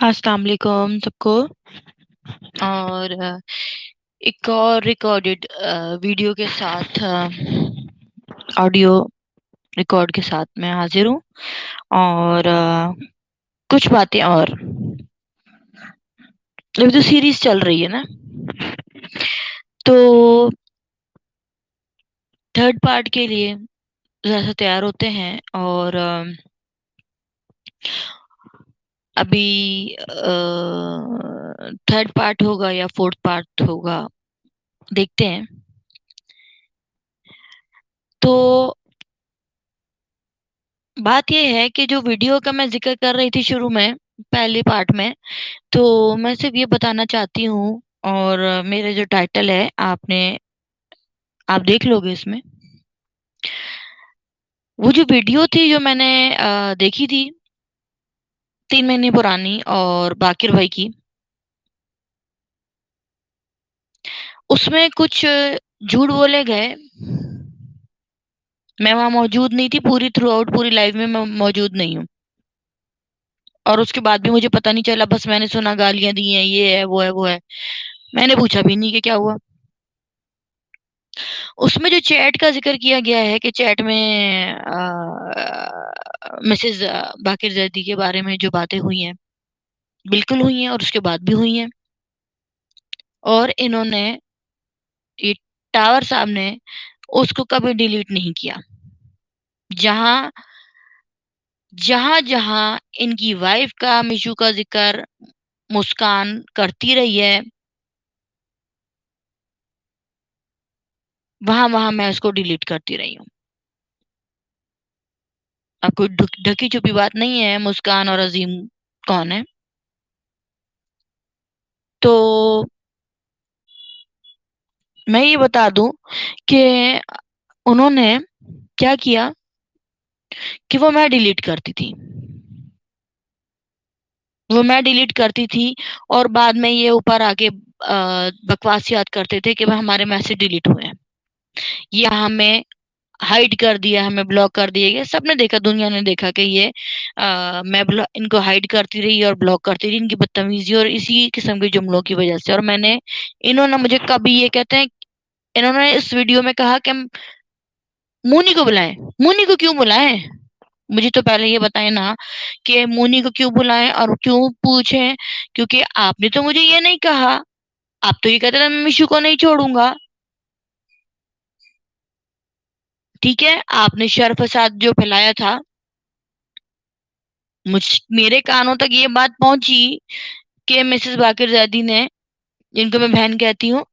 अस्सलाम वालेकुम सबको। और एक और रिकॉर्डेड वीडियो के साथ ऑडियो रिकॉर्ड के साथ मैं हाजिर हूँ। और कुछ बातें और अभी तो सीरीज चल रही है ना, तो थर्ड पार्ट के लिए जैसे तैयार होते हैं। और अभी थर्ड पार्ट होगा या फोर्थ पार्ट होगा, देखते हैं। तो बात ये है कि जो वीडियो का मैं जिक्र कर रही थी शुरू में, पहले पार्ट में, तो मैं सिर्फ ये बताना चाहती हूँ। और मेरा जो टाइटल है आप देख लोगे इसमें। वो जो वीडियो थी जो मैंने देखी थी 3 महीने पुरानी, और बाकिर भाई की, उसमें कुछ झूठ बोले गए। मैं वहां मौजूद नहीं थी, पूरी थ्रू आउट पूरी लाइव में मैं मौजूद नहीं हूँ। और उसके बाद भी मुझे पता नहीं चला, बस मैंने सुना गालियां दी हैं, ये है वो है वो है। मैंने पूछा भी नहीं कि क्या हुआ। उसमें जो चैट का ज़िक्र किया गया है कि चैट में मिसेज़ बाकिर ज़ैदी के बारे में जो बातें हुई हैं, बिल्कुल हुई हैं और उसके बाद भी हुई हैं। और इन्होंने, ये टावर साहब ने उसको कभी डिलीट नहीं किया। जहाँ जहाँ-जहाँ इनकी वाइफ़ का, मिशू का ज़िक्र मुस्कान करती रही है, वहाँ-वहाँ मैं उसको डिलीट करती रही हूँ। अब कोई ढकी-छुपी बात नहीं है, मुस्कान और अज़ीम कौन है। तो मैं ये बता दूँ कि उन्होंने क्या किया कि वो मैं डिलीट करती थी। और बाद में ये ऊपर आके बकवासियात करते थे कि भाई हमारे मैसेज डिलीट हुए हैं, या हमें हाइड कर दिया, हमें ब्लॉक कर दिए गए। सबने देखा, दुनिया ने देखा कि ये मैं इनको हाइड करती रही और ब्लॉक करती रही, इनकी बदतमीजी और इसी किस्म के जुमलों की वजह से। और इन्होंने मुझे कभी, ये कहते हैं, इन्होंने इस वीडियो में कहा कि मुन्नी को बुलाएं। मुन्नी को क्यों बुलाएं? मुझे तो पहले ये बताएं ना कि मुन्नी को क्यों बुलाएं और क्यों पूछें, क्योंकि आपने तो मुझे ये नहीं कहा। आप तो ये कहते थे मैं मिशू को नहीं छोड़ूंगा। ठीक है, आपने शर फसाद जो फैलाया था, मेरे कानों तक ये बात पहुंची कि मिसेस बाकिर जैदी ने, जिनको मैं बहन कहती हूँ,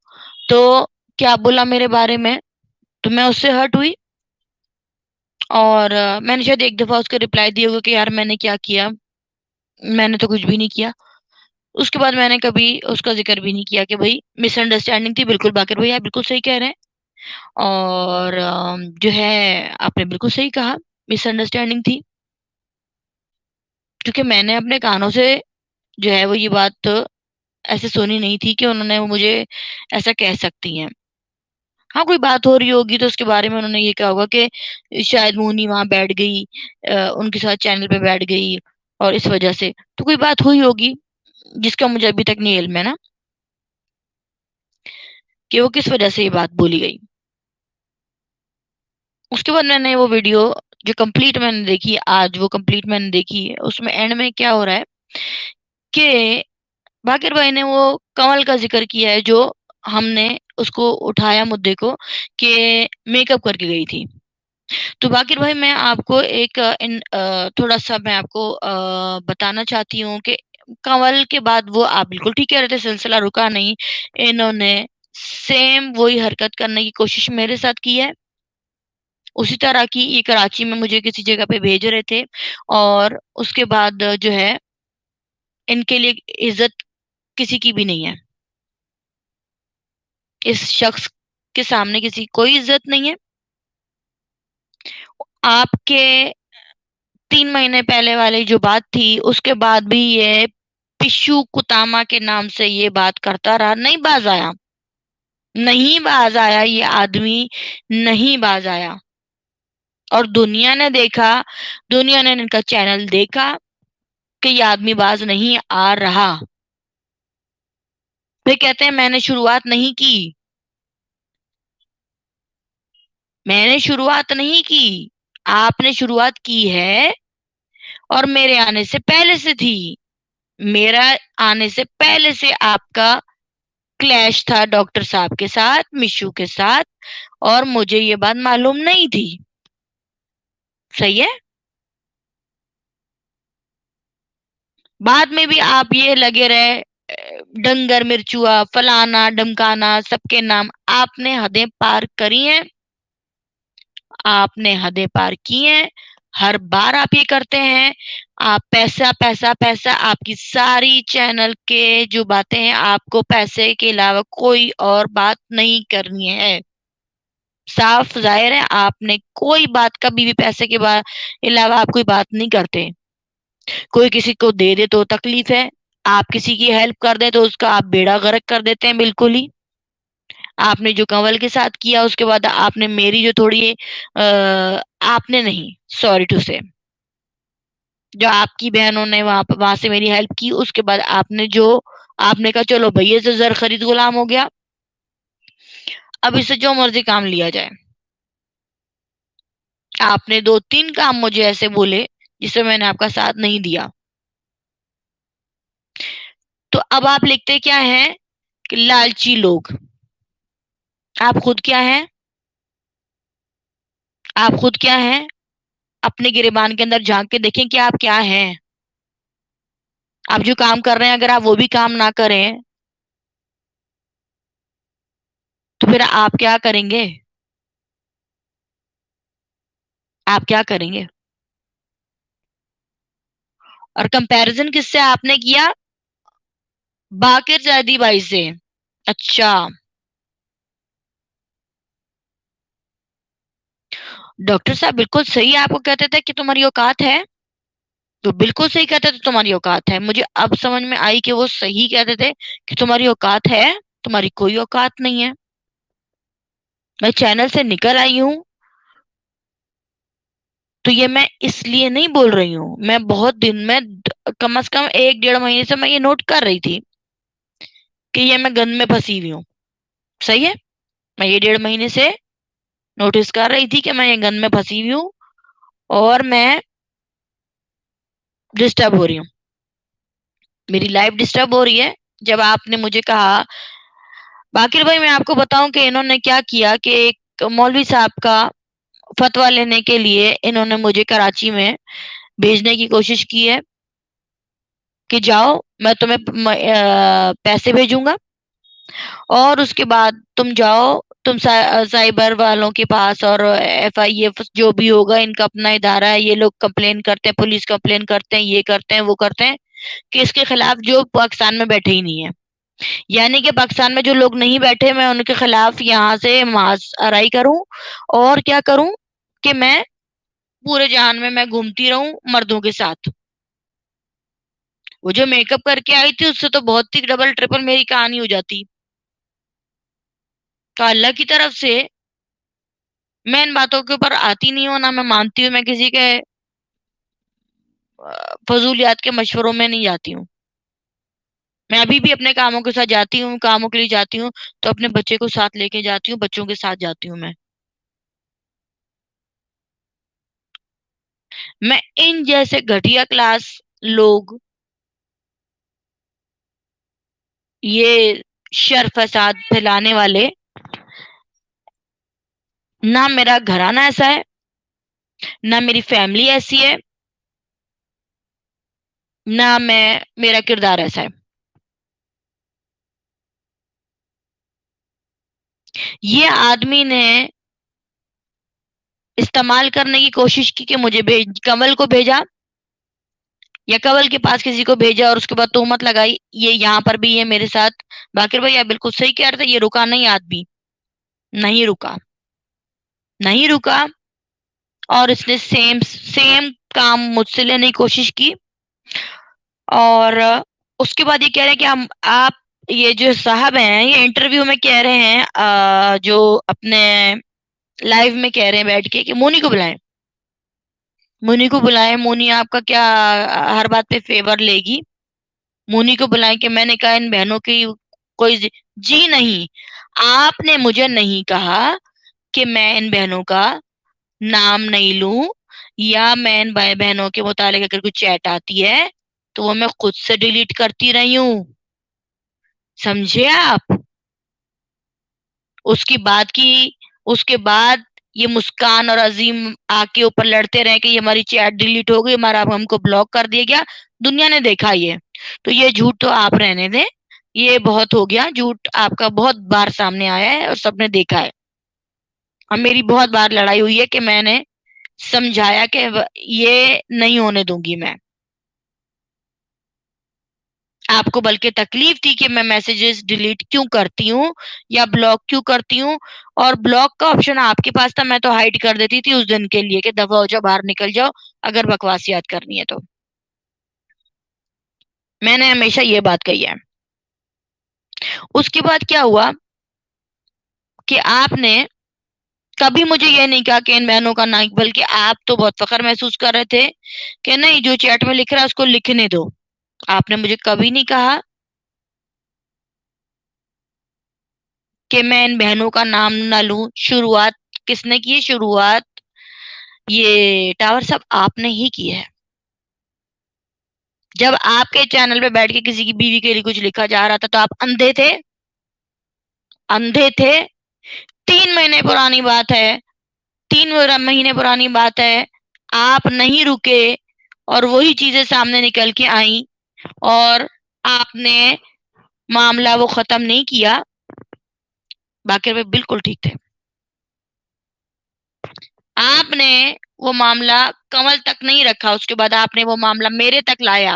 तो क्या बोला मेरे बारे में। तो मैं उससे हर्ट हुई। और मैंने शायद एक दफा उसको रिप्लाई दिया होगा कि यार मैंने क्या किया, मैंने तो कुछ भी नहीं किया। उसके बाद मैंने कभी उसका ज़िक्र भी नहीं किया कि भई मिसअंडरस्टैंडिंग थी। बिल्कुल बाकिर भई आप बिल्कुल सही कह रहे हैं। और जो है आपने बिल्कुल सही कहा, मिसअंडरस्टैंडिंग थी। क्योंकि मैंने अपने कानों से जो है वो ये बात ऐसे सुनी नहीं थी कि उन्होंने वो मुझे ऐसा कह सकती हैं। हाँ, कोई बात हो रही होगी तो उसके बारे में उन्होंने ये कहा होगा कि शायद मोनी वहाँ बैठ गई, उनके साथ चैनल पे बैठ गई और इस वज़ह से। तो कोई बात हुई होगी जिसका मुझे अभी तक नहीं इल्म है ना, कि वो किस वज़ह से ये बात बोली गई। उसके बाद मैंने वो वीडियो जो कंप्लीट मैंने देखी आज, वो कंप्लीट मैंने देखी है। उसमें एंड में क्या हो रहा है कि बाकिर भाई ने वो कमल का ज़िक्र किया है, जो हमने उसको उठाया मुद्दे को, कि मेकअप करके गई थी। तो बाकिर भाई मैं आपको थोड़ा-सा मैं आपको बताना चाहती हूँ कि कंवल के बाद वो आप बिल्कुल ठीक कह रहे थे, सिलसिला रुका नहीं। इन्होंने सेम वही हरकत करने की कोशिश मेरे साथ की है। उसी तरह की ये कराची में मुझे किसी जगह पे भेज रहे थे, और उसके बाद जो है इनके लिए इज़्ज़त किसी की भी नहीं है। इस शख्स के सामने किसी की कोई इज़्ज़त नहीं है। आपके 3 महीने पहले वाली जो बात थी, उसके बाद भी ये पिशू कुतामा के नाम से ये बात करता रहा, नहीं बाज़ आया। नहीं बाज़ आया ये आदमी, नहीं बाज़ आया। और दुनिया ने इनका चैनल देखा कि ये आदमी बाज नहीं आ रहा। फिर कहते हैं मैंने शुरुआत नहीं की। मैंने शुरुआत नहीं की, आपने शुरुआत की है, और मेरे आने से पहले से थी। मेरा आने से पहले से आपका क्लैश था डॉक्टर साहब के साथ, मिशू के साथ, और मुझे ये बात मालूम नहीं थी। सही है। बाद में भी आप ये लगे रहे, डंगर मिर्चुआ फलाना ढमकाना, सबके नाम। आपने हदें पार करी हैं, आपने हदें पार की हैं। हर बार आप ये करते हैं। आप पैसा पैसा पैसा, आपकी सारी चैनल के जो बातें हैं, आपको पैसे के अलावा कोई और बात नहीं करनी है। साफ जाहिर है, आपने कोई बात कभी भी पैसे के अलावा आप कोई बात नहीं करते। कोई किसी को दे दे तो तकलीफ है, आप किसी की हेल्प कर दें तो उसका आप बेड़ा गर्क कर देते हैं बिल्कुल ही। आपने जो कंवल के साथ किया, उसके बाद आपने मेरी जो थोड़ी आपने नहीं, सॉरी टू से, जो आपकी बहनों ने वहां से मेरी हेल्प की, उसके बाद आपने जो आपने कहा चलो भैया से जर खरीद गुलाम हो गया, अब इससे जो मर्जी काम लिया जाए। आपने 2-3 काम मुझे ऐसे बोले जिसमें मैंने आपका साथ नहीं दिया। तो अब आप लिखते क्या हैं कि लालची लोग। आप खुद क्या हैं? आप खुद क्या हैं? अपने गिरेबान के अंदर झांक के देखें कि आप क्या हैं। आप जो काम कर रहे हैं, अगर आप वो भी काम ना करें तो फिर आप क्या करेंगे? आप क्या करेंगे? और कंपैरिजन किससे आपने किया? बाकिर जादी बाई से। अच्छा, डॉक्टर साहब बिल्कुल सही आपको कहते थे कि तुम्हारी औकात है। तो बिल्कुल सही कहते थे तुम्हारी औकात है। मुझे अब समझ में आई कि वो सही कहते थे कि तुम्हारी औकात है, तुम्हारी कोई औकात नहीं है। मैं चैनल से निकल आई हूँ तो ये मैं इसलिए नहीं बोल रही हूँ। मैं बहुत दिन में, कम से कम 1-1.5 महीने से मैं ये नोट कर रही थी कि ये मैं गंद में फंसी हुई हूँ। सही है। मैं ये 1.5 महीने से नोटिस कर रही थी कि मैं ये गंद में फंसी हुई हूँ और मैं डिस्टर्ब हो रही हूँ। मेरी लाइफ डिस्टर्ब हो रही है। जब आपने मुझे कहा, बाकिर भाई मैं आपको बताऊं कि इन्होंने क्या किया कि एक मौलवी साहब का फतवा लेने के लिए इन्होंने मुझे कराची में भेजने की कोशिश की है कि जाओ मैं तुम्हें पैसे भेजूंगा और उसके बाद तुम जाओ, तुम साइबर वालों के पास, और FIF जो भी होगा, इनका अपना इदारा है, ये लोग कंप्लेन करते हैं, पुलिस कंप्लेन करते हैं, ये करते हैं वो करते हैं कि इसके खिलाफ जो पाकिस्तान में बैठे ही नहीं है। यानी कि पाकिस्तान में जो लोग नहीं बैठे, मैं उनके खिलाफ यहाँ से मास अराई करूं और क्या करूं कि मैं पूरे जहान में मैं घूमती रहूं मर्दों के साथ। वो जो मेकअप करके आई थी उससे तो बहुत ही डबल ट्रिपल मेरी कहानी हो जाती। तो अल्लाह की तरफ से मैं इन बातों के ऊपर आती नहीं हूँ, ना मैं मानती हूँ, मैं किसी के फजूलियात के मशवरों में नहीं जाती हूँ। मैं अभी भी अपने कामों के साथ जाती हूँ, कामों के लिए जाती हूँ तो अपने बच्चे को साथ लेके जाती हूँ, बच्चों के साथ जाती हूँ। मैं इन जैसे घटिया क्लास लोग, ये शर फसाद फैलाने वाले, ना मेरा घराना ऐसा है, ना मेरी फैमिली ऐसी है, ना मैं मेरा किरदार ऐसा है। ये आदमी ने इस्तेमाल करने की कोशिश की कि मुझे कंवल को भेजा या कंवल के पास किसी को भेजा और उसके बाद तोहमत लगाई। ये यहाँ पर भी ये मेरे साथ, बाकिर भाई आप बिल्कुल सही कह रहे थे, ये रुका नहीं आदमी, नहीं रुका, नहीं रुका। और इसने सेम सेम काम मुझसे लेने की कोशिश की। और उसके बाद ये कह रहे हैं कि हम आप, ये जो साहब हैं, ये इंटरव्यू में कह रहे हैं, जो अपने लाइव में कह रहे हैं बैठ के कि मोनी को बुलाएं। मुनि को बुलाए, मुनि आपका क्या हर बात पे फेवर लेगी? मुनि को बुलाए कि मैंने कहा इन बहनों की कोई जी नहीं, आपने मुझे नहीं कहा कि मैं इन बहनों का नाम नहीं लूं, या मैं इन बहनों के मुतालिक अगर कोई चैट आती है तो वो मैं खुद से डिलीट करती रही हूँ। समझे आप? उसकी बात की उसके बाद ये मुस्कान और अजीम आके ऊपर लड़ते रहे कि ये हमारी चैट डिलीट हो गई, हमारा हमको ब्लॉक कर दिया गया, दुनिया ने देखा ये। तो ये झूठ तो आप रहने दें, ये बहुत हो गया, झूठ आपका बहुत बार सामने आया है और सबने देखा है। और मेरी बहुत बार लड़ाई हुई है कि मैंने समझाया कि ये नहीं होने दूंगी मैं। आपको बल्कि तकलीफ थी कि मैं मैसेजेस डिलीट क्यों करती हूँ या ब्लॉक क्यों करती हूँ, और ब्लॉक का ऑप्शन आपके पास था, मैं तो हाइड कर देती थी उस दिन के लिए कि दफा हो जाओ, बाहर निकल जाओ, अगर बकवास याद करनी है तो। मैंने हमेशा ये बात कही है। उसके बाद क्या हुआ कि आपने कभी मुझे ये नहीं कहा कि इन बहनों का ना, बल्कि आप तो बहुत फख्र महसूस कर रहे थे कि नहीं, जो चैट में लिख रहा है उसको लिखने दो। आपने मुझे कभी नहीं कहा कि मैं इन बहनों का नाम ना लूं। शुरुआत किसने की है? शुरुआत ये टावर सब आपने ही की है। जब आपके चैनल पे बैठ के किसी की बीवी के लिए कुछ लिखा जा रहा था तो आप अंधे थे, अंधे थे। 3 महीने पुरानी बात है, 3 महीने पुरानी बात है, आप नहीं रुके और वही चीजें सामने निकल के आई, और आपने मामला वो खत्म नहीं किया। बाकी वे बिल्कुल ठीक थे। आपने वो मामला कमल तक नहीं रखा, उसके बाद आपने वो मामला मेरे तक लाया।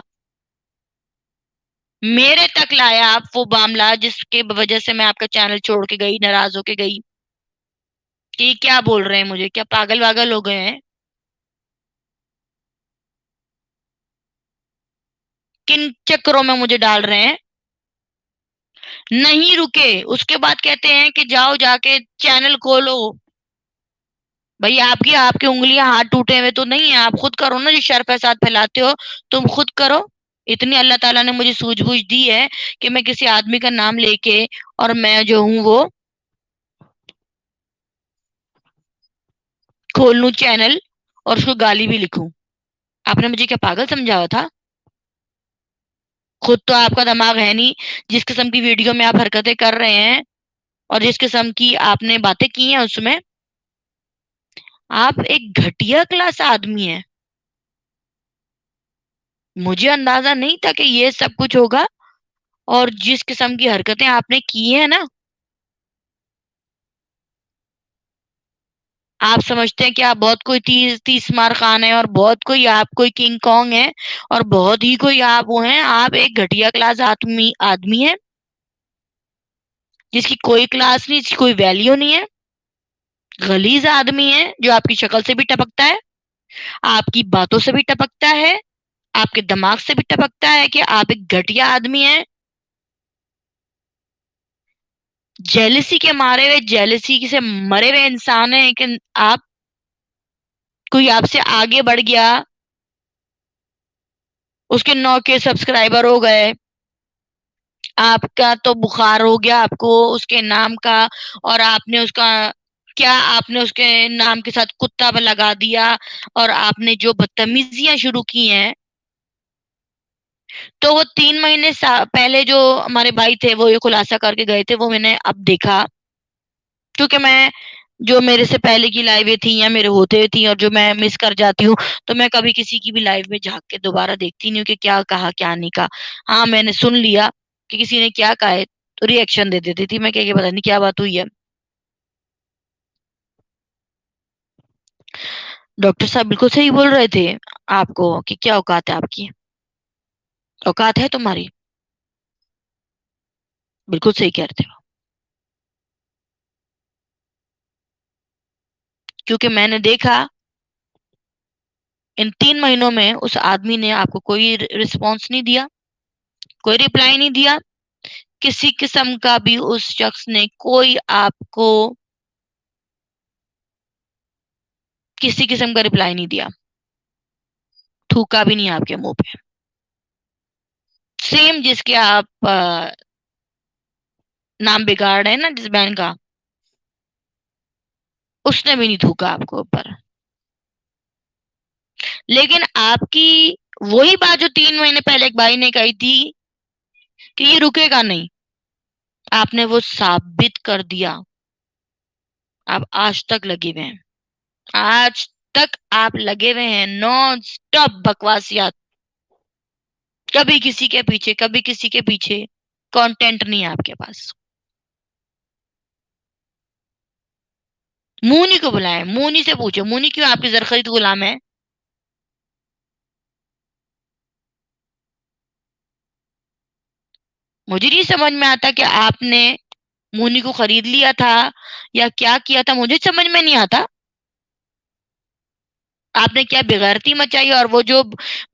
मेरे तक लाया आप वो मामला, जिसके वजह से मैं आपका चैनल छोड़ के गई, नाराज होके गई कि ये क्या बोल रहे हैं, मुझे क्या पागल वागल हो गए हैं? किन चक्करों में मुझे डाल रहे हैं? नहीं रुके, उसके बाद कहते हैं कि जाओ जाके चैनल खोलो। भाई आपकी आपकी उंगलियां हाथ टूटे हुए तो नहीं है, आप खुद करो ना, जो शर फसाद फैलाते हो तुम खुद करो। इतनी अल्लाह ताला ने मुझे सूझबूझ दी है कि मैं किसी आदमी का नाम लेके और मैं जो हूँ वो खोल लूं चैनल और उसको गाली भी लिखूं। आपने मुझे क्या पागल समझा हुआ था? खुद तो आपका दिमाग है नहीं, जिस किस्म की वीडियो में आप हरकतें कर रहे हैं और जिस किस्म की आपने बातें की हैं उसमें, आप एक घटिया क्लास आदमी हैं। मुझे अंदाजा नहीं था कि ये सब कुछ होगा, और जिस किस्म की हरकतें आपने की हैं ना, आप समझते हैं कि आप बहुत कोई तीस तीस मार खान है और बहुत कोई आप कोई किंग कॉन्ग है और बहुत ही कोई आप वो हैं। आप एक घटिया क्लास आदमी आदमी है, जिसकी कोई क्लास नहीं, जिसकी कोई वैल्यू नहीं है। गलीज आदमी है जो आपकी शक्ल से भी टपकता है, आपकी बातों से भी टपकता है, आपके दिमाग से भी टपकता है कि आप एक घटिया आदमी हैं। जेलसी के मारे हुए, जेलसी से मरे हुए इंसान हैं कि आप, कोई आपसे आगे बढ़ गया, उसके 9 के सब्सक्राइबर हो गए, आपका तो बुखार हो गया आपको उसके नाम का, और आपने उसका क्या, आपने उसके नाम के साथ कुत्ता लगा दिया, और आपने जो बदतमीजियां शुरू की हैं। तो वो 3 महीने पहले जो हमारे भाई थे वो ये खुलासा करके गए थे, वो मैंने अब देखा। क्योंकि मैं जो मेरे से पहले की लाइवें थी या मेरे होते थी और जो मैं मिस कर जाती हूँ, तो मैं कभी किसी की भी लाइव में झांक के दोबारा देखती नहीं हूँ कि क्या कहा क्या नहीं कहा। हाँ, मैंने सुन लिया कि किसी ने क्या कहा है तो रिएक्शन दे देती थी मैं, क्या पता नहीं क्या बात हुई है। डॉक्टर साहब बिल्कुल सही बोल रहे थे आपको कि क्या औकात है आपकी, औकात है तुम्हारी। बिल्कुल सही कह रहे थे। क्योंकि मैंने देखा इन 3 महीनों में उस आदमी ने आपको कोई रिस्पॉन्स नहीं दिया, कोई रिप्लाई नहीं दिया, किसी किस्म का भी उस शख्स ने कोई आपको किसी किस्म का रिप्लाई नहीं दिया। थूका भी नहीं आपके मुंह पे। सेम जिसके आप नाम बिगाड़ रहे हैं ना, जिस बहन का, उसने भी नहीं थूका आपको ऊपर। लेकिन आपकी वही बात जो 3 महीने पहले एक भाई ने कही थी कि ये रुकेगा नहीं, आपने वो साबित कर दिया। आप आज तक लगे हुए हैं, आज तक आप लगे हुए हैं नॉन स्टॉप बकवासियात। कभी किसी के पीछे, कभी किसी के पीछे, कंटेंट नहीं है आपके पास। मुनी को बुलाए, मुनी से पूछो, मुनी क्यों आपकी जरखरीद गुलाम है? मुझे नहीं समझ में आता कि आपने मुनी को खरीद लिया था या क्या किया था, मुझे समझ में नहीं आता। आपने क्या बेगैरती मचाई, और वो जो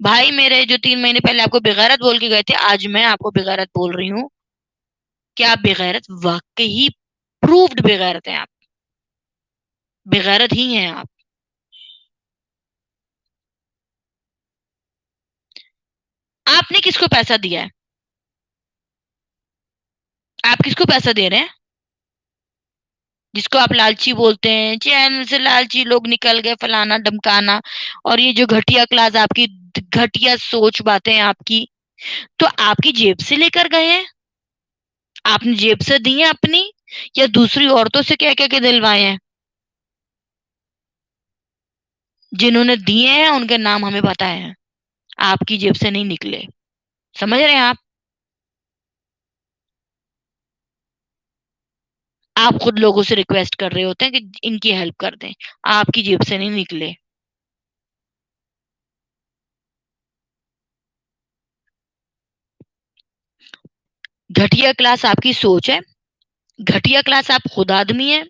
भाई मेरे जो 3 महीने पहले आपको बेगैरत बोल के गए थे, आज मैं आपको बेगैरत बोल रही हूँ कि आप बेगैरत, वाकई प्रूव्ड बेगैरत हैं आप, बेगैरत ही हैं आप। आपने किसको पैसा दिया है? आप किसको पैसा दे रहे हैं? जिसको आप लालची बोलते हैं, चैन से लालची लोग निकल गए, फलाना ढमकाना, और ये जो घटिया क्लास आपकी, घटिया सोच बातें आपकी, तो आपकी जेब से लेकर गए हैं? आपने जेब से दी है अपनी, या दूसरी औरतों से कह कह के दिलवाए हैं? जिन्होंने दिए हैं उनके नाम हमें पता है, आपकी जेब से नहीं निकले। समझ रहे हैं आप? आप खुद लोगों से रिक्वेस्ट कर रहे होते हैं कि इनकी हेल्प कर दें, आपकी जेब से नहीं निकले। घटिया क्लास आपकी सोच है, घटिया क्लास आप खुद आदमी है,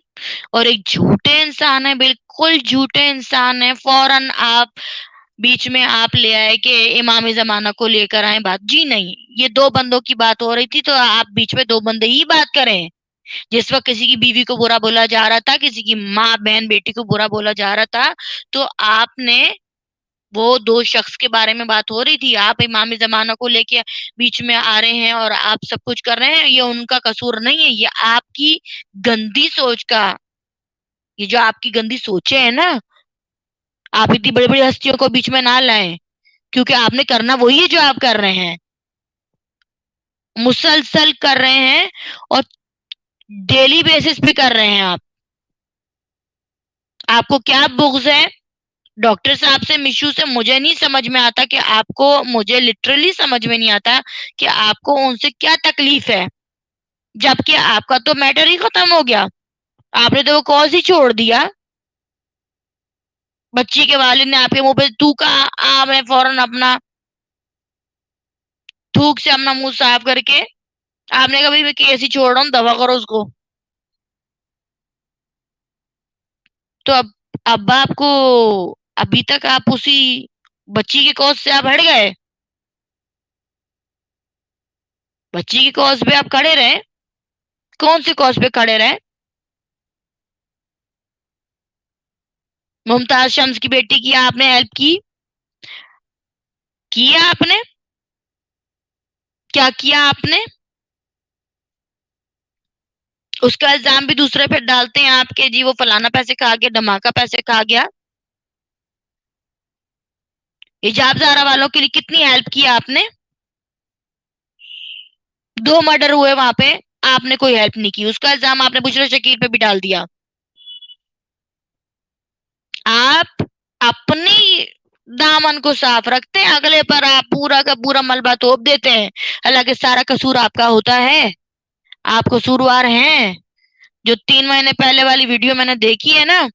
और एक झूठे इंसान है, बिल्कुल झूठे इंसान है। फौरन आप बीच में आप ले आए कि इमाम जमाना को लेकर आए बात। जी नहीं, ये दो बंदों की बात हो रही थी, तो आप बीच में दो बंदे ही बात करें। जिस वक्त किसी की बीवी को बुरा बोला जा रहा था, किसी की माँ बहन बेटी को बुरा बोला जा रहा था, तो आपने, वो दो शख्स के बारे में बात हो रही थी, आप इमाम जमाना को लेके बीच में आ रहे हैं और आप सब कुछ कर रहे हैं। ये उनका कसूर नहीं है, ये आपकी गंदी सोच का, ये जो आपकी गंदी सोचे है ना, आप इतनी बड़ी बड़ी हस्तियों को बीच में ना लाएं, क्योंकि आपने करना वही है जो आप कर रहे हैं, मुसलसल कर रहे हैं, और डेली बेसिस पे कर रहे हैं आप। आपको क्या बुग्ज है डॉक्टर साहब से, मिशू से? मुझे नहीं समझ में आता कि आपको, मुझे लिटरली समझ में नहीं आता कि आपको उनसे क्या तकलीफ है, जबकि आपका तो मैटर ही खत्म हो गया। आपने तो वो कॉज ही छोड़ दिया। बच्ची के वालिद ने आपके मुंह पे थूका, आपने फौरन अपना थूक से अपना मुंह साफ करके आपने कहा भाई मैं केस ही छोड़ रहा हूँ, दवा करो उसको। तो अब आपको, अभी तक आप उसी बच्ची के कॉज से आप हट गए, बच्ची की कॉज पे आप खड़े रहे। कौन सी कॉज पे खड़े रहे? मुमताज शम्स की बेटी की आपने हेल्प की है आपने? क्या किया आपने? उसका इल्जाम भी दूसरे पे डालते हैं आपके, जी वो फलाना पैसे खा गया, धमाका पैसे खा गया। हिजाब ज़ारा वालों के लिए कितनी हेल्प की आपने? 2 मर्डर हुए वहां पे, आपने कोई हेल्प नहीं की, उसका इल्जाम आपने बुशरा शकील पे भी डाल दिया। आप अपनी दामन को साफ रखते हैं, अगले पर आप पूरा का पूरा मलबा थोप देते हैं। हालांकि सारा कसूर आपका होता है, आप कसूरवार हैं। जो 3 महीने पहले वाली वीडियो मैंने देखी है ना,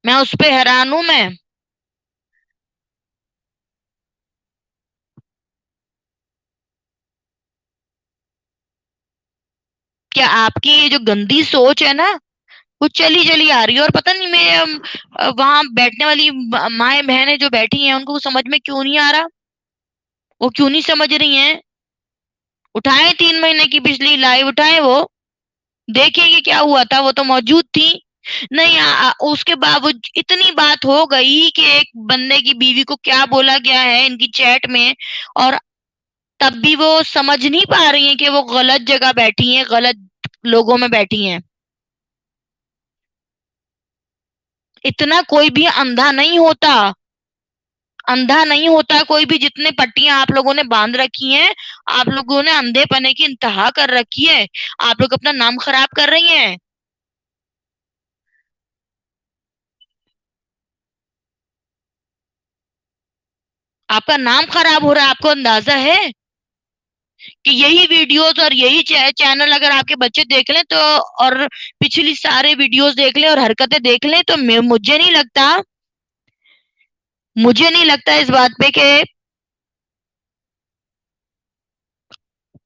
मैं उस पे हैरान हूं मैं। क्या आपकी ये जो गंदी सोच है ना, वो चली चली आ रही है, और पता नहीं मैं वहां बैठने वाली माए बहनें जो बैठी हैं उनको समझ में क्यों नहीं आ रहा, वो क्यों नहीं समझ रही हैं? उठाए 3 महीने की पिछली लाइव, उठाए वो, देखें कि क्या हुआ था, वो तो मौजूद थी। नहीं, उसके बावजूद इतनी बात हो गई कि एक बंदे की बीवी को क्या बोला गया है इनकी चैट में, और तब भी वो समझ नहीं पा रही हैं कि वो गलत जगह बैठी हैं, गलत लोगों में बैठी हैं। इतना कोई भी अंधा नहीं होता, अंधा नहीं होता कोई भी। जितने पट्टियां आप लोगों ने बांध रखी हैं, आप लोगों ने अंधेपने की इंतहा कर रखी है। आप लोग अपना नाम खराब कर रही हैं। आपका नाम खराब हो रहा है, आपको अंदाजा है कि यही वीडियोस और यही चैनल अगर आपके बच्चे देख लें तो, और पिछली सारे वीडियोस देख लें और हरकतें देख लें तो मुझे नहीं लगता इस बात पे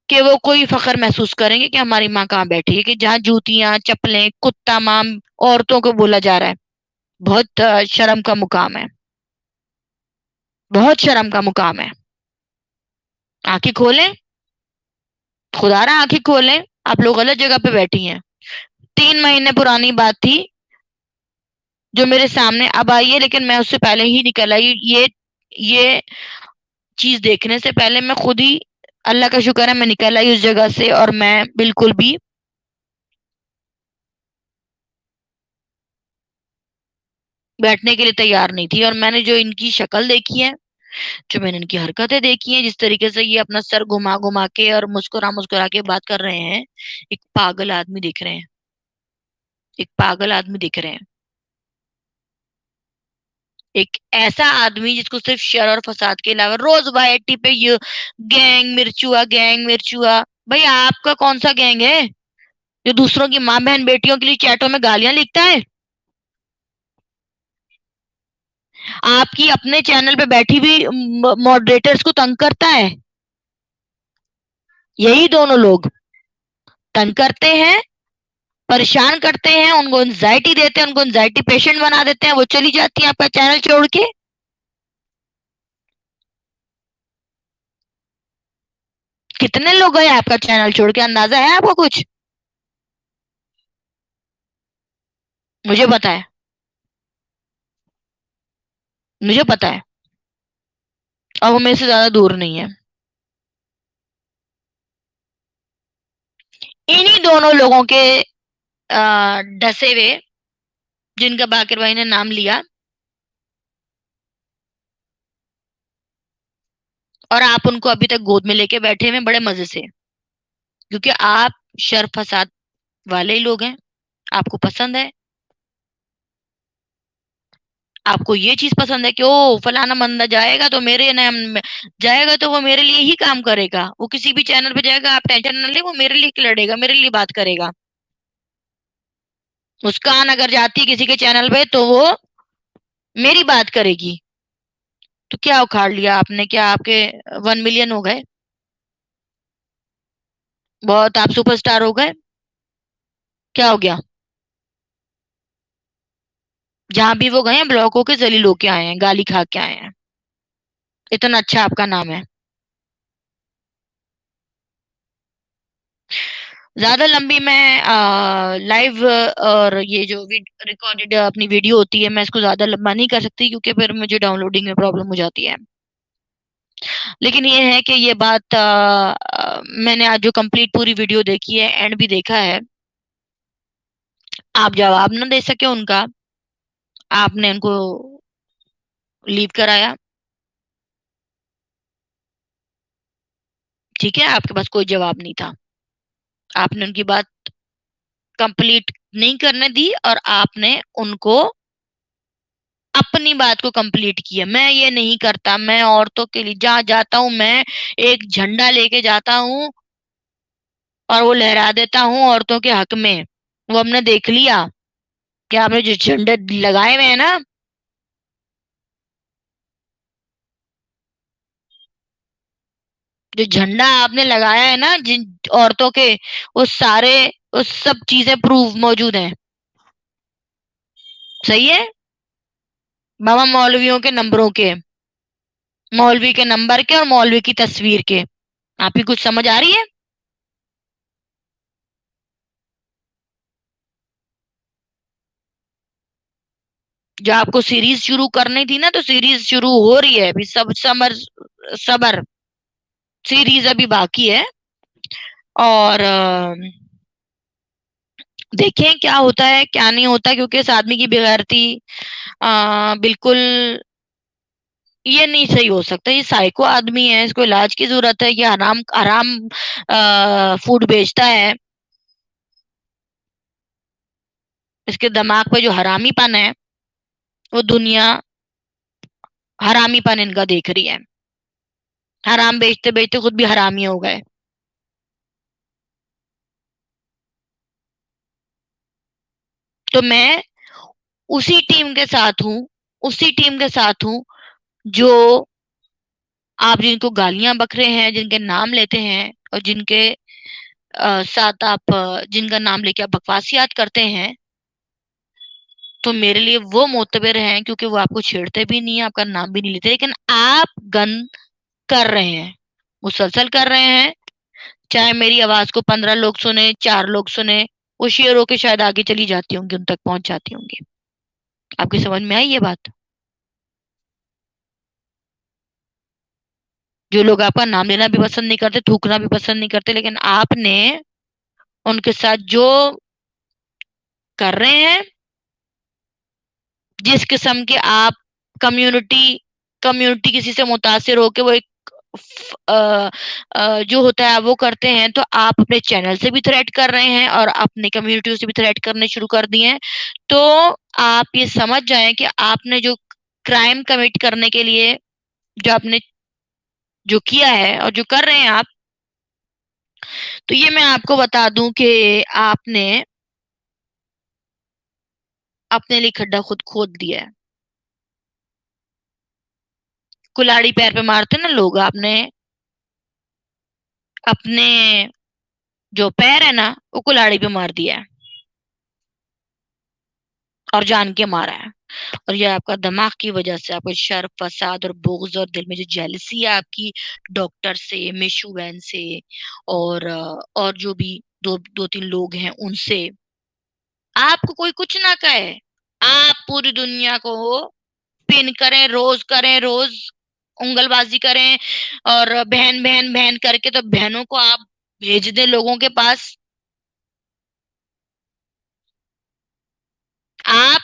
कि वो कोई फख्र महसूस करेंगे कि हमारी माँ कहाँ बैठी है, कि जहाँ जूतियां चप्पलें कुत्ता माम औरतों को बोला जा रहा है। बहुत शर्म का मुकाम है, बहुत शर्म का मुकाम है। आंखें खोलें, खुदारा आंखें खोलें। आप लोग गलत जगह पे बैठी हैं। 3 महीने पुरानी बात थी जो मेरे सामने अब आई है, लेकिन मैं उससे पहले ही निकल आई। ये चीज देखने से पहले मैं खुद ही, अल्लाह का शुक्र है, मैं निकल आई उस जगह से, और मैं बिल्कुल भी बैठने के लिए तैयार नहीं थी। और मैंने जो इनकी शक्ल देखी है, जो मैंने इनकी हरकतें देखी हैं, जिस तरीके से ये अपना सर घुमा घुमा के और मुस्कुरा मुस्कुरा के बात कर रहे हैं, एक पागल आदमी दिख रहे हैं, एक पागल आदमी दिख रहे हैं। एक ऐसा आदमी जिसको सिर्फ शर और फसाद के अलावा रोज वाईटी पे ये गैंग मिर्चुआ, गैंग मिर्चुआ। भाई आपका कौन सा गैंग है जो दूसरों की माँ बहन बेटियों के लिए चैटों में गालियां लिखता है? आपकी अपने चैनल पे बैठी हुई मॉडरेटर्स को तंग करता है। यही दोनों लोग तंग करते हैं, परेशान करते हैं, उनको एंजाइटी देते हैं, उनको एंजाइटी पेशेंट बना देते हैं, वो चली जाती है आपका चैनल छोड़ के। कितने लोग गए आपका चैनल छोड़ के, अंदाजा है आपको कुछ? मुझे पता है, मुझे पता है। और वो मेरे से ज्यादा दूर नहीं है। इन्हीं दोनों लोगों के डसे हुए, जिनका बाकिर भाई ने नाम लिया, और आप उनको अभी तक गोद में लेके बैठे हुए बड़े मजे से, क्योंकि आप शर फसाद वाले ही लोग हैं। आपको पसंद है, आपको ये चीज पसंद है कि ओ फलाना बंदा जाएगा तो मेरे नाम में जाएगा, तो वो मेरे लिए ही काम करेगा। वो किसी भी चैनल पे जाएगा, आप टेंशन न ले, वो मेरे लिए लड़ेगा, मेरे लिए बात करेगा। मुस्कान अगर जाती है किसी के चैनल पे तो वो मेरी बात करेगी। तो क्या उखाड़ लिया आपने? क्या आपके 1 मिलियन हो गए? बहुत आप सुपरस्टार हो गए? क्या हो गया? जहां भी वो गए हैं ब्लॉक होके जलील होके आए हैं, गाली खा के आए हैं। इतना अच्छा आपका नाम है। ज्यादा लंबी मैं लाइव और ये जो रिकॉर्डेड अपनी वीडियो होती है, मैं इसको ज्यादा लंबा नहीं कर सकती, क्योंकि फिर मुझे डाउनलोडिंग में प्रॉब्लम हो जाती है। लेकिन ये है कि ये बात मैंने आज जो कंप्लीट पूरी वीडियो देखी है, एंड भी देखा है। आप जवाब न दे सके उनका, आपने उनको लीव कराया, ठीक है, आपके पास कोई जवाब नहीं था। आपने उनकी बात कंप्लीट नहीं करने दी, और आपने उनको अपनी बात को कंप्लीट किया। मैं ये नहीं करता, मैं औरतों के लिए जहाँ जाता हूँ, मैं एक झंडा लेके जाता हूँ और वो लहरा देता हूँ औरतों के हक में। वो हमने देख लिया कि आपने जो झंडे लगाए हुए हैं ना, जो झंडा आपने लगाया है ना जिन औरतों के, वो सारे, वो सब चीजें प्रूफ मौजूद हैं। सही है? बाबा मौलवियों के नंबरों के, मौलवी के नंबर के और मौलवी की तस्वीर के। आपकी कुछ समझ आ रही है? जो आपको सीरीज शुरू करनी थी ना, तो सीरीज शुरू हो रही है अभी, सब समर सबर सीरीज अभी बाकी है। और देखें क्या होता है क्या नहीं होता, क्योंकि इस आदमी की बेगैरती बिल्कुल ये नहीं सही हो सकता। ये साइको आदमी है, इसको इलाज की जरूरत है। ये हराम हराम फूड बेचता है। इसके दिमाग पे जो हरामीपन है, वो दुनिया हरामीपन इनका देख रही है। हराम बेचते बेचते खुद भी हरामी हो गए। तो मैं उसी टीम के साथ हूँ, उसी टीम के साथ हूँ जो आप जिनको गालियां बक रहे हैं, जिनके नाम लेते हैं, और जिनके साथ आप जिनका नाम लेके आप बकवासियात करते हैं, तो मेरे लिए वो मोतबर हैं, क्योंकि वो आपको छेड़ते भी नहीं है, आपका नाम भी नहीं लेते। लेकिन आप गन कर रहे हैं, मुसलसल कर रहे हैं। चाहे मेरी आवाज को 15 लोग सुने, 4 लोग सुने, वो शेयर होके शायद आगे चली जाती होंगी, उन तक पहुंच जाती होंगी। आपकी समझ में आई ये बात? जो लोग आपका नाम लेना भी पसंद नहीं करते, थूकना भी पसंद नहीं करते, लेकिन आपने उनके साथ जो कर रहे हैं, जिस किस्म के आप कम्युनिटी कम्युनिटी किसी से मुतासिर होके वो एक जो होता है वो करते हैं, तो आप अपने चैनल से भी थ्रेट कर रहे हैं और अपने कम्युनिटी से भी थ्रेट करने शुरू कर दिए हैं। तो आप ये समझ जाएं कि आपने जो क्राइम कमिट करने के लिए जो आपने जो किया है और जो कर रहे हैं आप, तो ये मैं आपको बता दूं कि आपने अपने लिए खड्डा खुद खोद दिया है। कुल्हाड़ी पैर पे मारते ना लोग, आपने अपने जो पैर है ना, वो कुल्हाड़ी पे मार दिया है, और जान के मारा है। और ये आपका दिमाग की वजह से, आपको शर फसाद और बुग्ज और दिल में जो जेलसी है आपकी डॉक्टर से, मिशु बहन से, और जो भी दो दो तीन लोग हैं उनसे, आपको कोई कुछ ना कहे, आप पूरी दुनिया को पिन करें रोज उंगलबाजी करें, और बहन बहन बहन करके, तो बहनों को आप भेज दें लोगों के पास। आप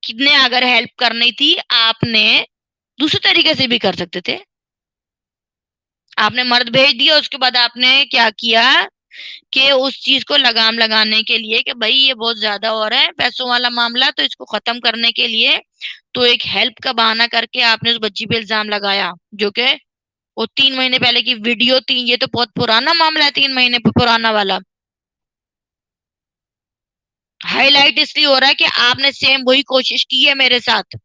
कितने अगर हेल्प करनी थी, आपने दूसरे तरीके से भी कर सकते थे। आपने मर्द भेज दिया, उसके बाद आपने क्या किया कि उस चीज को लगाम लगाने के लिए कि भाई ये बहुत ज्यादा हो रहा है पैसों वाला मामला, तो इसको खत्म करने के लिए, तो एक हेल्प का बहाना करके आपने उस बच्ची पे इल्जाम लगाया, जो कि वो 3 महीने पहले की वीडियो थी। ये तो बहुत पुराना मामला है, 3 महीने पुराना वाला। हाईलाइट इसलिए हो रहा है कि आपने सेम वही कोशिश की है मेरे साथ।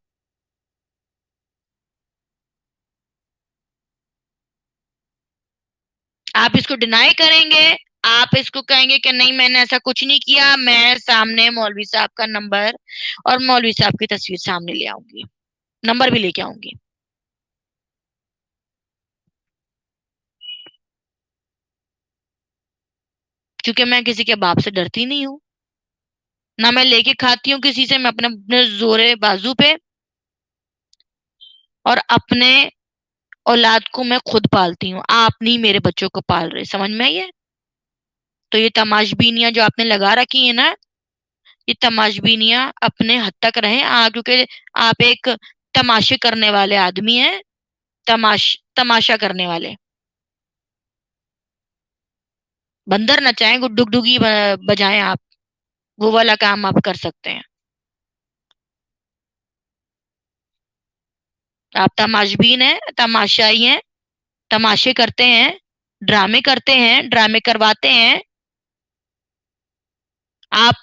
आप इसको डिनाई करेंगे, आप इसको कहेंगे कि नहीं मैंने ऐसा कुछ नहीं किया, मैं सामने मौलवी साहब का नंबर और मौलवी साहब की तस्वीर सामने ले आऊंगी, नंबर भी लेके आऊंगी। क्योंकि मैं किसी के बाप से डरती नहीं हूँ, ना मैं लेके खाती हूँ किसी से। मैं अपने अपने जोरे बाजू पे और अपने औलाद को मैं खुद पालती हूँ। आप नहीं मेरे बच्चों को पाल रहे, समझ में आई है? तो ये तमाशबीनियां जो आपने लगा रखी है ना, ये तमाशबीनियां अपने हद तक रहे, क्योंकि आप एक तमाशे करने वाले आदमी हैं। तमाशा करने वाले बंदर नचाएं, डुगडुगी बजाएं आप, वो वाला काम आप कर सकते हैं। आप तमाशबीन हैं, तमाशाई हैं, तमाशे करते हैं, ड्रामे करते हैं, ड्रामे करवाते हैं। आप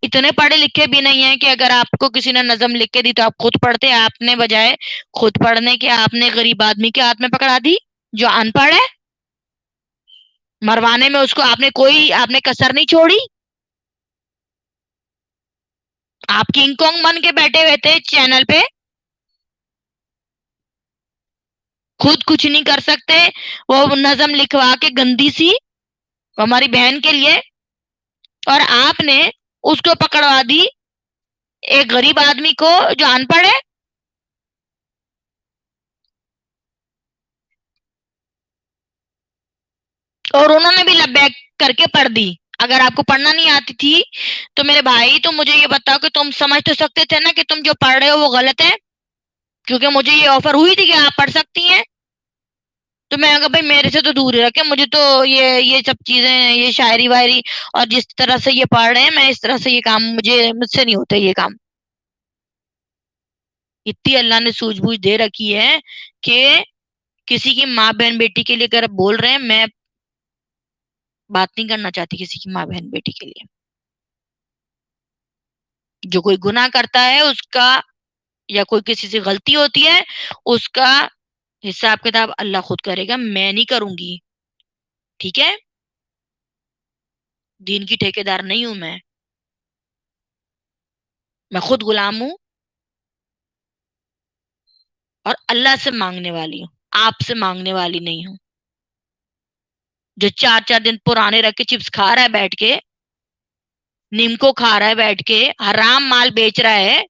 इतने पढ़े लिखे भी नहीं है कि अगर आपको किसी ने नज्म लिख के दी तो आप खुद पढ़ते। आपने बजाय खुद पढ़ने के, आपने गरीब आदमी के हाथ में पकड़ा दी जो अनपढ़ है। मरवाने में उसको आपने कसर नहीं छोड़ी। आप किंग कॉन्ग बन के बैठे हुए थे चैनल पे, खुद कुछ नहीं कर सकते। वो नज्म लिखवा के गंदी सी, हमारी बहन के लिए, और आपने उसको पकड़वा दी एक गरीब आदमी को जो अनपढ़ है, और उन्होंने भी लबैक करके पढ़ दी। अगर आपको पढ़ना नहीं आती थी तो मेरे भाई तुम मुझे ये बताओ कि तुम समझ तो सकते थे ना कि तुम जो पढ़ रहे हो वो गलत है, क्योंकि मुझे ये ऑफर हुई थी कि आप पढ़ सकती हैं। तो मैं कहा भाई मेरे से तो दूर ही रखे, मुझे तो ये सब चीजें, ये शायरी वायरी और जिस तरह से ये पढ़ रहे हैं, मैं इस तरह से ये काम, मुझसे नहीं होता ये काम। इतनी अल्लाह ने सूझबूझ दे रखी है कि किसी की माँ बहन बेटी के लिए अगर आप बोल रहे हैं, मैं बात नहीं करना चाहती किसी की माँ बहन बेटी के लिए। जो कोई गुनाह करता है उसका, या कोई किसी से गलती होती है, उसका हिसाब किताब अल्लाह खुद करेगा, मैं नहीं करूंगी। ठीक है, दीन की ठेकेदार नहीं हूं मैं खुद गुलाम हूं, और अल्लाह से मांगने वाली हूँ, आपसे मांगने वाली नहीं हूँ। जो 4-4 दिन पुराने रख के चिप्स खा रहा है बैठ के, निम्को खा रहा है बैठ के, हराम माल बेच रहा है,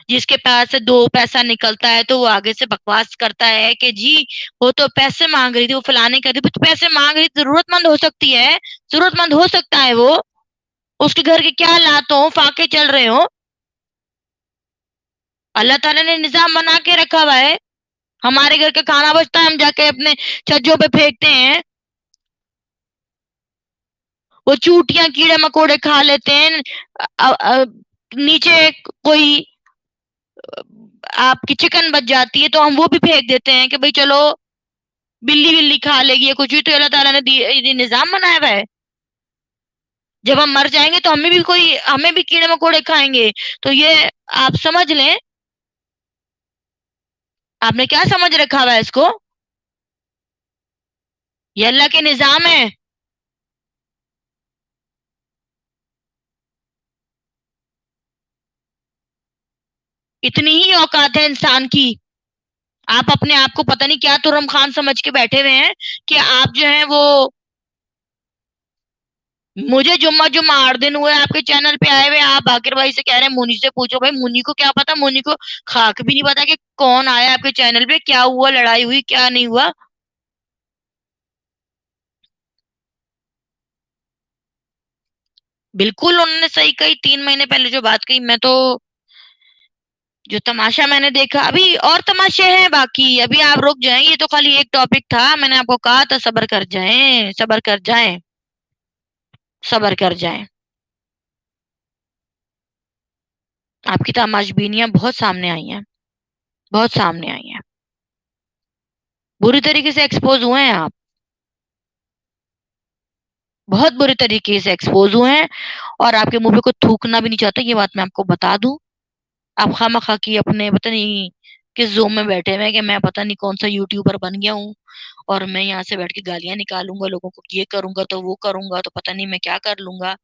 जिसके पास से 2 पैसा निकलता है तो वो आगे से बकवास करता है कि जी वो तो पैसे मांग रही थी, वो फलाने कर रही थी। तो पैसे मांग रही, जरूरतमंद हो सकती है, जरूरतमंद हो सकता है वो, उसके घर के क्या हालात हो, फाके चल रहे हो, अल्लाह ताला ने निजाम बना के रखा हुआ है। हमारे घर का खाना बचता है, हम जाके अपने छज्जों पे फेंकते हैं, वो चूटियां कीड़े मकोड़े खा लेते हैं। नीचे कोई आपकी चिकन बच जाती है तो हम वो भी फेंक देते हैं कि भाई चलो बिल्ली बिल्ली खा लेगी या कुछ भी। तो अल्लाह ताला ने ये निजाम बनाया हुआ है। जब हम मर जाएंगे तो हमें भी कीड़े मकोड़े खाएंगे। तो ये आप समझ लें, आपने क्या समझ रखा हुआ है इसको, ये अल्लाह के निजाम है। इतनी ही औकात है इंसान की। आप अपने आप को पता नहीं क्या तुर्रम खान समझ के बैठे हुए हैं कि आप जो है वो, मुझे जुम्मा जुम्मा 8 दिन हुए आपके चैनल पे आए हुए, आप बाकिर भाई से कह रहे हैं मुनी से पूछो। भाई मुनी को क्या पता, मुनी को खाक भी नहीं पता कि कौन आया आपके चैनल पे, क्या हुआ, लड़ाई हुई, क्या नहीं हुआ। बिल्कुल उन्होंने सही कही, 3 महीने पहले जो बात कही, मैं तो, जो तमाशा मैंने देखा, अभी और तमाशे हैं बाकी, अभी आप रुक जाएं, ये तो खाली एक टॉपिक था, मैंने आपको कहा था सब्र कर जाएं, सब्र कर जाएं, सब्र कर जाएं। आपकी तमाशबीनियां बहुत सामने आई हैं, बहुत सामने आई हैं, बुरी तरीके से एक्सपोज हुए हैं आप, बहुत बुरी तरीके से एक्सपोज हुए हैं। और आपके मुंह पे कोई थूकना भी नहीं चाहता, ये बात मैं आपको बता दूं। आप खामखा की अपने पता नहीं किस जोम में बैठे हुए हैं कि मैं पता नहीं कौन सा यूट्यूबर बन गया हूँ, और मैं यहाँ से बैठ के गालियां निकालूंगा लोगों को, ये करूंगा तो वो करूंगा तो पता नहीं मैं क्या कर लूंगा।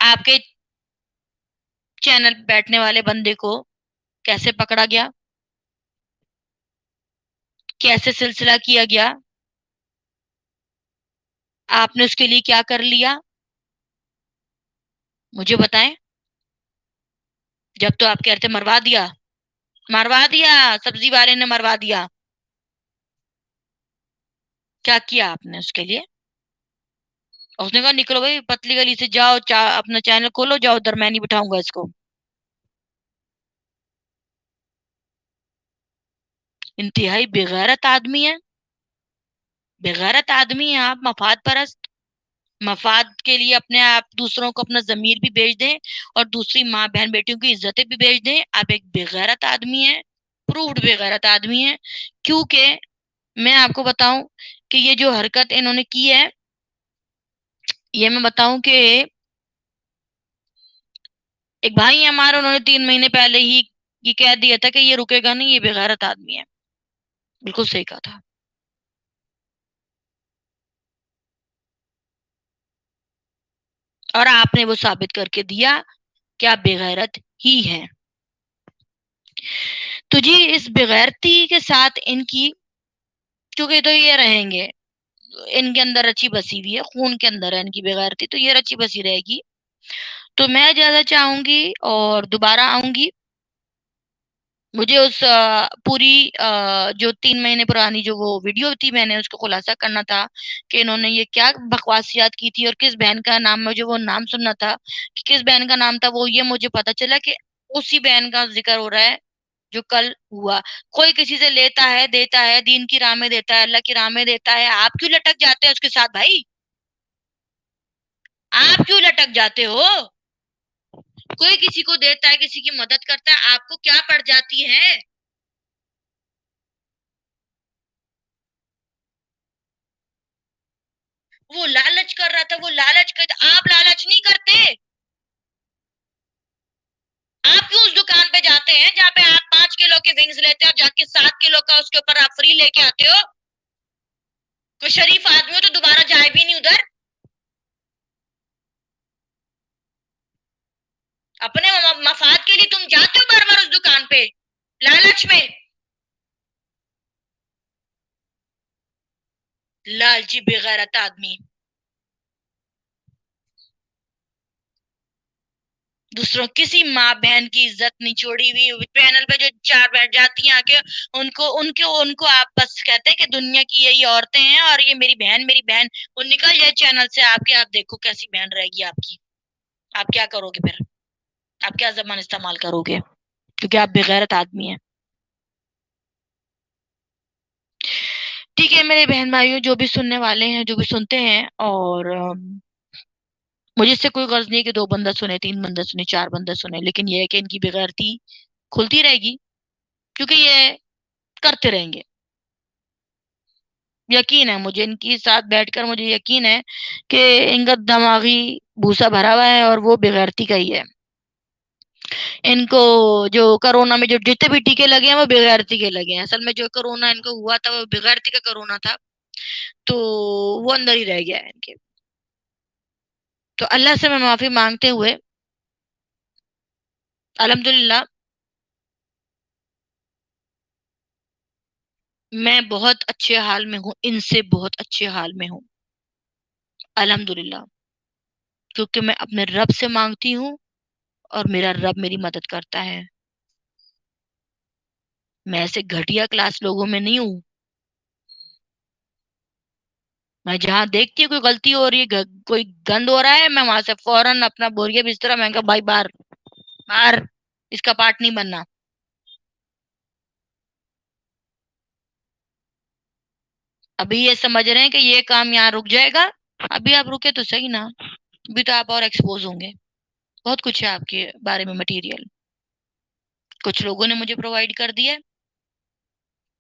आपके चैनल पे बैठने वाले बंदे को कैसे पकड़ा गया, कैसे सिलसिला किया गया, आपने उसके लिए क्या कर लिया, मुझे बताएं। जब तो आप कहते मरवा दिया, मरवा दिया, सब्जी वाले ने मरवा दिया, क्या किया आपने उसके लिए। उसने कहा निकलो भाई पतली गली से, जाओ अपना चैनल खोलो, जाओ उधर, मैं नहीं बिठाऊंगा इसको। इंतहाई बेगैरत आदमी है, बेगैरत आदमी है आप, मफाद परस्त। मफाद के लिए अपने आप दूसरों को अपना जमीर भी बेच दें, और दूसरी माँ बहन बेटियों की इज्जतें भी बेच दें। आप एक बेगैरत आदमी है, प्रूव्ड बेगैरत आदमी है। क्योंकि मैं आपको बताऊं कि ये जो हरकत इन्होंने की है, ये मैं बताऊं कि एक भाई है हमारे, उन्होंने 3 महीने पहले ही ये कह दिया था कि ये रुकेगा नहीं, ये बेगैरत आदमी है। बिल्कुल सही कहा था। और आपने वो साबित करके दिया कि आप बेगैरत ही हैं। तो जी इस बेगैरती के साथ इनकी, क्योंकि तो ये रहेंगे, इनके अंदर रची बसी हुई है, खून के अंदर है इनकी बेगैरती, तो ये रची बसी रहेगी। तो मैं इजाज़त चाहूँगी और दोबारा आऊँगी। मुझे उस पूरी जो 3 महीने पुरानी जो वो वीडियो थी, मैंने उसको खुलासा करना था कि इन्होंने ये क्या बकवासियत की थी और किस बहन का नाम, मुझे वो नाम सुनना था कि किस बहन का नाम था वो, ये मुझे पता चला कि उसी बहन का ज़िक्र हो रहा है जो कल हुआ। कोई किसी से लेता है, देता है, दीन की राह में देता है, अल्लाह की राह में देता है। आप क्यों लटक जाते हैं उसके साथ भाई? आप क्यों लटक जाते हो? कोई किसी को देता है, किसी की मदद करता है, आपको क्या पड़ जाती है? वो लालच कर रहा था, वो लालच कर, आप लालच नहीं करते। आप क्यों उस दुकान पे जाते हैं जहाँ पे आप 5 किलो के विंग्स लेते हो और जाके 7 किलो का उसके ऊपर आप फ्री लेके आते हो? कोई शरीफ आदमी हो तो दोबारा जाए भी नहीं उधर। अपने मफाद के लिए तुम जाते हो बार बार उस दुकान पे, लालच में। लालची बेगैरत आदमी। दूसरों किसी माँ बहन की इज्जत नहीं छोड़ी हुई, पैनल पे जो 4 बैठ जाती हैं आके, उनको उनको उनको आप बस कहते हैं कि दुनिया की यही औरतें हैं और ये मेरी बहन। वो निकल जाए चैनल से आपके, आप देखो कैसी बहन रहेगी आपकी। आप क्या करोगे फिर? आप क्या ज़बान इस्तेमाल करोगे? क्योंकि आप बेगैरत आदमी हैं। ठीक है मेरे बहन-भाइयों, जो भी सुनने वाले हैं, जो भी सुनते हैं, और मुझे इससे कोई गर्ज़ नहीं है कि 2 बंदा सुने, 3 बंदा सुने, 4 बंदा सुने, लेकिन ये है कि इनकी बेगैरती खुलती रहेगी, क्योंकि ये करते रहेंगे। यकीन है मुझे, इनके साथ बैठकर मुझे यकीन है कि इनका दिमागी भूसा भरा हुआ है और वो बेगैरती का ही है। इनको जो कोरोना में जो जितने भी टीके लगे हैं वो बेगैरती के लगे हैं। असल में जो कोरोना इनको हुआ था वो बेगैरती का कोरोना था। तो वो अंदर ही रह गया है इनके। तो अल्लाह से मैं माफ़ी माँगते हुए अल्हम्दुलिल्लाह मैं बहुत अच्छे हाल में हूँ, इनसे बहुत अच्छे हाल में हूँ। अल्हम्दुलिल्लाह, क्योंकि मैं अपने रब से माँगती हूँ और मेरा रब मेरी मदद करता है। मैं ऐसे घटिया क्लास लोगों में नहीं हूँ। मैं जहाँ देखती हूँ कोई गलती हो रही है, कोई गंद हो रहा है, मैं वहां से फौरन अपना बोरिया बिस्तरा, मैं कहा भाई बाहर, बाहर, इसका पार्ट नहीं बनना। अभी ये समझ रहे हैं कि ये काम यहाँ रुक जाएगा। अभी आप रुके तो सही ना, अभी तो आप और एक्सपोज होंगे। बहुत कुछ है आपके बारे में मटेरियल, कुछ लोगों ने मुझे प्रोवाइड कर दिया है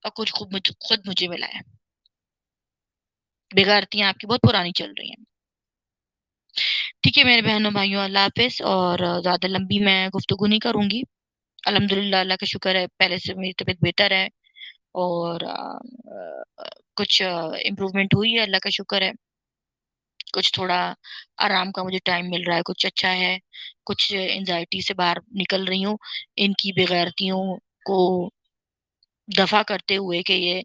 और कुछ खुद मुझे मिला है। बेगारतियां आपकी बहुत पुरानी चल रही हैं। ठीक है मेरे बहनों भाइयों, अल्लाह हाफिज। और ज्यादा लंबी मैं गुफ्तगू नहीं करूंगी। अल्हम्दुलिल्लाह, अल्लाह का शुक्र है, पहले से मेरी तबीयत बेहतर है और कुछ इम्प्रूवमेंट हुई है, अल्लाह का शुक्र है। कुछ थोड़ा आराम का मुझे टाइम मिल रहा है, कुछ अच्छा है। कुछ एंजाइटी से बाहर निकल रही हूँ, इनकी बेगैरतियों को दफा करते हुए कि ये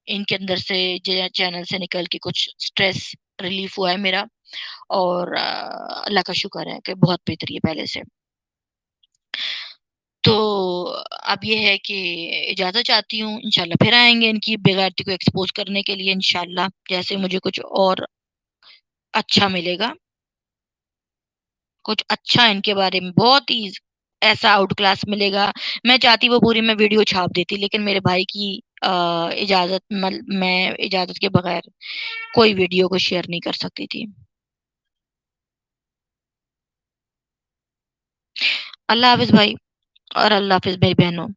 इनके अंदर से चैनल से निकल के कुछ स्ट्रेस रिलीफ हुआ है मेरा। और अल्लाह का शुक्र है कि बहुत बेहतरी है पहले से। तो अब ये है कि इजाज़त चाहती हूँ, इंशाल्लाह फिर आएँगे इनकी बेगैरती को एक्सपोज़ करने के लिए इंशाल्लाह, जैसे मुझे कुछ और अच्छा मिलेगा, कुछ अच्छा इनके बारे में बहुत ही ऐसा आउट क्लास मिलेगा। मैं चाहती वो पूरी मैं वीडियो छाप देती, लेकिन मेरे भाई की इजाज़त मैं इजाज़त के बगैर कोई वीडियो को शेयर नहीं कर सकती थी। अल्लाह हाफ़िज़ भाई और अल्लाह हाफ़िज़ मेरी बहनों।